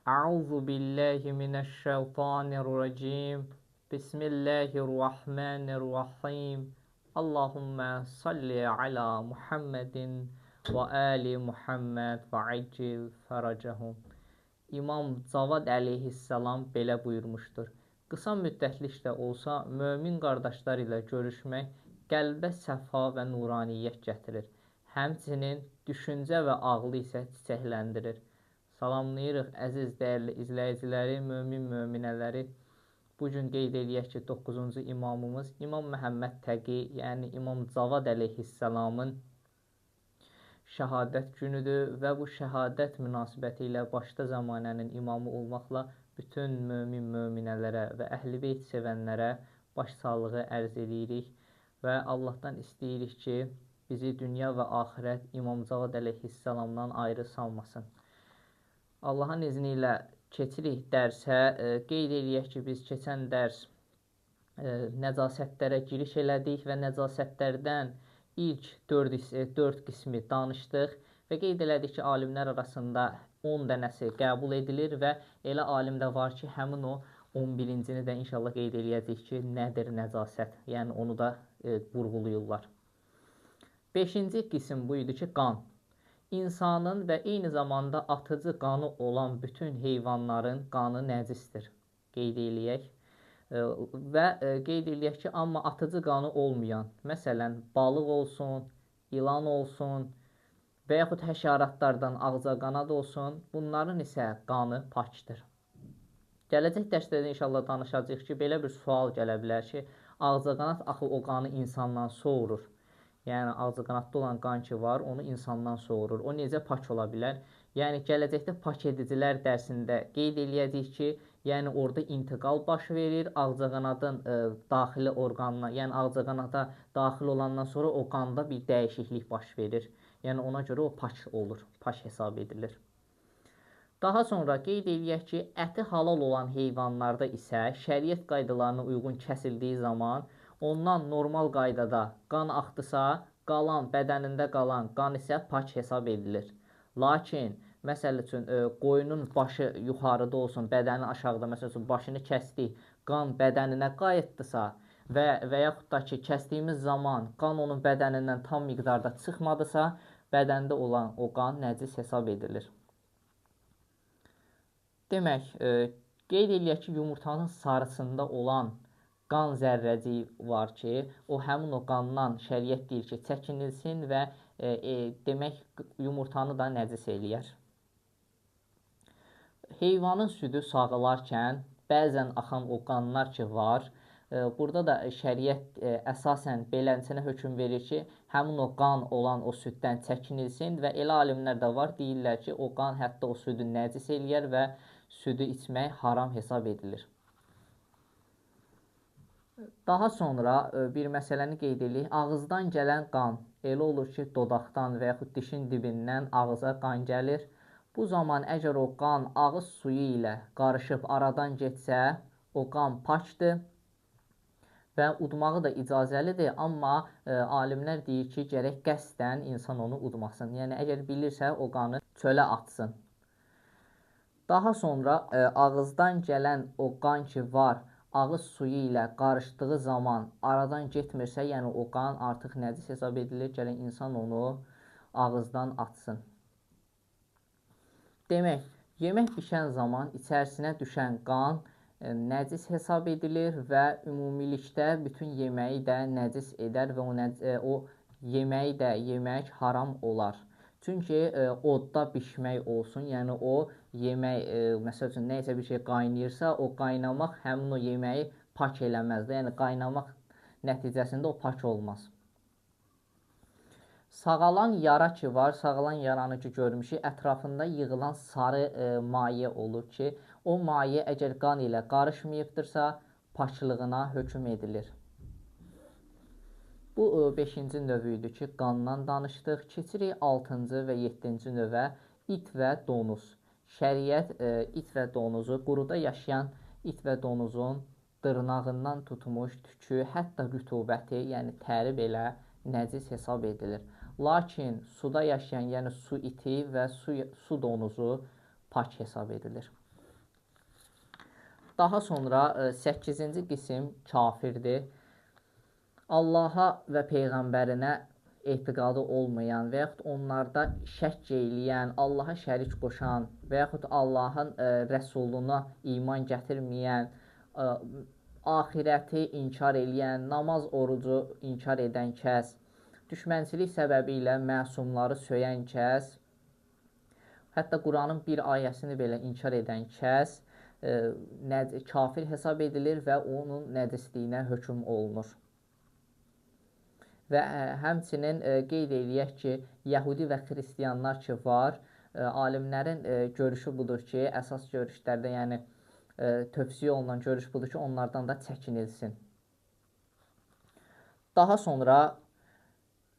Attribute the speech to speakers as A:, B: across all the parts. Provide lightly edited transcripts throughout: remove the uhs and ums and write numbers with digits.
A: Euzu billahi mineşşeytanirracim. Bismillahirrahmanirrahim. Allahumme salli ala Muhammedin ve ali Muhammed ve accil feracahum. İmam Cavad əleyhissalam belə buyurmuşdur. Qısa müddətlik də olsa, mömin qardaşlar ilə görüşmək qəlbə səfa və nuraniyyət gətirir. Həmçinin düşüncə və ağlı isə çiçəkləndirir. Salamlayırıq əziz dəyərli izləyiciləri, möminələri. Bugün qeyd eləyək ki, 9-cu imamımız İmam Məhəmməd Təqi, yəni İmam Cavad əleyhissalamın şəhadət günüdür və bu şəhadət münasibəti ilə başda zamanənin imamı olmaqla bütün möminələrə və əhl-i-beyt sevənlərə başsağlığı ərz edirik və Allahdan istəyirik ki, bizi dünya və axirət İmam Cavad əleyhissalamdan ayrı salmasın. Allahın izni ilə keçirik dərsə. Qeyd eləyək ki, biz keçən dərs nəcasətlərə giriş elədik və nəcasətlərdən ilk 4 qismi danışdıq və qeyd elədik ki, alimlər arasında 10 dənəsi qəbul edilir və elə alim də var ki, həmin o 11-cini də inşallah qeyd eləyəcək ki, nədir nəcasət, yəni onu da vurğuluyurlar. 5-ci qism bu idi ki, qan. İnsanın və eyni zamanda atıcı qanı olan bütün heyvanların qanı nəcisdir. Qeyd eləyək. Və qeyd eləyək ki, amma atıcı qanı olmayan, məsələn, balıq olsun, ilan olsun və yaxud həşəratlardan ağcaqanad olsun, bunların isə qanı pakdır. Gələcək dərslərdə inşallah danışacağıq ki, belə bir sual gələ bilər ki, ağcaqanad axı o qanı insandan soğurur. Yəni, ağcaqanadda olan qan ki var, onu insandan soğurur. O necə pak ola bilər? Yəni, gələcəkdə pak edicilər dərsində qeyd eləyəcək ki, yəni orada intiqal baş verir, ağcaqanadın daxili orqanına, yəni ağcaqanada daxil olandan sonra o qanda bir dəyişiklik baş verir. Yəni ona görə o pak olur, pak hesab edilir. Daha sonra qeyd eləyək ki, əti halal olan heyvanlarda isə şəriət qaydalarına uyğun kəsildiyi zaman ondan normal qaydada qan axdısa, bədənində qalan qan isə pak hesab edilir. Lakin, məsəl üçün, qoyunun başı yuxarıda olsun, bədəni aşağıda, məsəl üçün, başını kəsdik, qan bədəninə qayıtdısa və yaxud da ki, kəsdiyimiz zaman qan onun bədənindən tam miqdarda çıxmadısa, bədəndə olan o qan nəcis hesab edilir. Demək, qeyd eləyək ki, yumurtanın sarısında olan qan zərrəciyi var ki, o həmin o qandan şəriət deyir ki, çəkinilsin və demək, yumurtanı da nəcis eləyər. Heyvanın südü sağılarkən bəzən axan o qanlar ki var, burada da şəriət əsasən beləsinə hökm verir ki, həmin o qan olan o süddən çəkinilsin və elə alimlər də var, deyirlər ki, o qan hətta o südü nəcis eləyər və südü içmək haram hesab edilir. Daha sonra bir məsələni qeyd edirik. Ağızdan gələn qan elə olur ki, dodaqdan və yaxud dişin dibindən ağıza qan gəlir. Bu zaman əgər o qan ağız suyu ilə qarışıb aradan getsə, o qan pakdır və udmağı da icazəlidir, amma alimlər deyir ki, gərək qəsdən insan onu udmasın. Yəni, əgər bilirsə, o qanı çölə atsın. Daha sonra ağızdan gələn o qan ki var, ağız suyu ilə qarışdığı zaman aradan getmirsə, yəni o qan artıq nəcis hesab edilir, gələn insan onu ağızdan atsın. Demək, yemək bişən zaman içərisinə düşən qan nəcis hesab edilir və ümumilikdə bütün yeməyi də nəcis edər və o yeməyi də yemək haram olar. Çünki odda bişmək olsun, yəni o yemək, məsəl üçün, nəysə bir şey qaynayırsa, o qaynamaq həmin o yeməyi pak eləməzdir. Yəni, qaynamaq nəticəsində o pak olmaz. Sağalan yara ki var, sağalan yaranı ki görmüşük, ətrafında yığılan sarı maye olur ki, o maye əgər qan ilə qarışmayıbdırsa, paklığına hökm edilir. Bu 5-ci növü idi ki, qandan danışdıq. Keçirik 6-cı və 7-ci növə, it və donuz. Şəriət it və donuzu, quruda yaşayan it və donuzun dırnağından tutmuş tükü, hətta rütubəti, yəni təri belə nəcis hesab edilir. Lakin suda yaşayan, yəni su iti və su donuzu pak hesab edilir. Daha sonra 8-ci qism kafirdir. Allaha və Peyğəmbərinə etiqadı olmayan və yaxud onlarda şəkk eləyən, Allaha şərik qoşan və yaxud Allahın rəsuluna iman gətirməyən, axirəti inkar eləyən, namaz, orucu inkar edən kəs, düşmənçilik səbəbi ilə məsumları söyən kəs, hətta Quranın bir ayəsini belə inkar edən kəs kafir hesab edilir və onun nəcisliyinə hökm olunur. Və həmçinin qeyd eləyək ki, Yəhudi və Xristiyanlar ki var, alimlərin görüşü budur ki, əsas görüşlərdə, yəni tövsiyə olunan görüş budur ki, onlardan da çəkinilsin. Daha sonra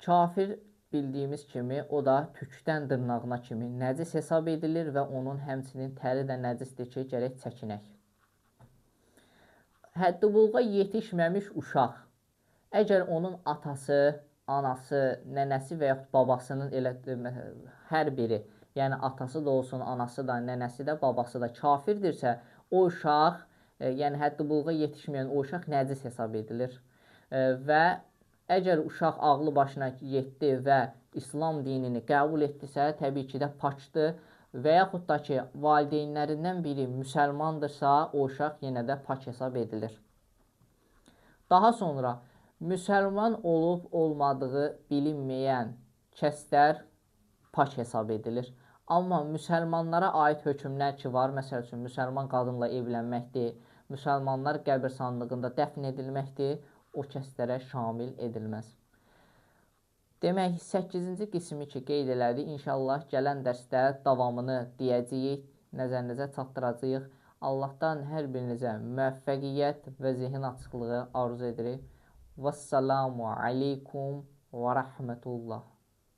A: kafir bildiyimiz kimi, o da tükdən dırnağına kimi nəcis hesab edilir və onun həmçinin təri də nəcisdir ki, gərək çəkinək. Həddi-buluğa yetişməmiş uşaq, əgər onun atası, anası, nənəsi və yaxud babasının hər biri, yəni atası da olsun, anası da, nənəsi də, babası da kafirdirsə, o uşaq, yəni həddi-buluğa yetişməyən o uşaq nəcis hesab edilir. Və əgər uşaq ağlı başına yetdi və İslam dinini qəbul etdisə, təbii ki də pakdır və yaxud da ki, valideynlərindən biri müsəlmandırsa, o uşaq yenə də pak hesab edilir. Daha sonra müsəlman olub-olmadığı bilinməyən kəslər pak hesab edilir. Amma müsəlmanlara aid hökmlər ki var, məsəl üçün, müsəlman qadınla evlənməkdir, müsəlmanlar qəbirstanlığında dəfn edilməkdir, o kəslərə şamil edilməz. Demək, 8-ci qismi ki qeyd elədik, inşallah gələn dərsdə davamını deyəcəyik, nəzərinizə çatdıracağıq. Allahdan hər birinizə müvəffəqiyyət və zihin açıqlığı arzu edirik. Vəssalamu aleykum və rəhmətullah.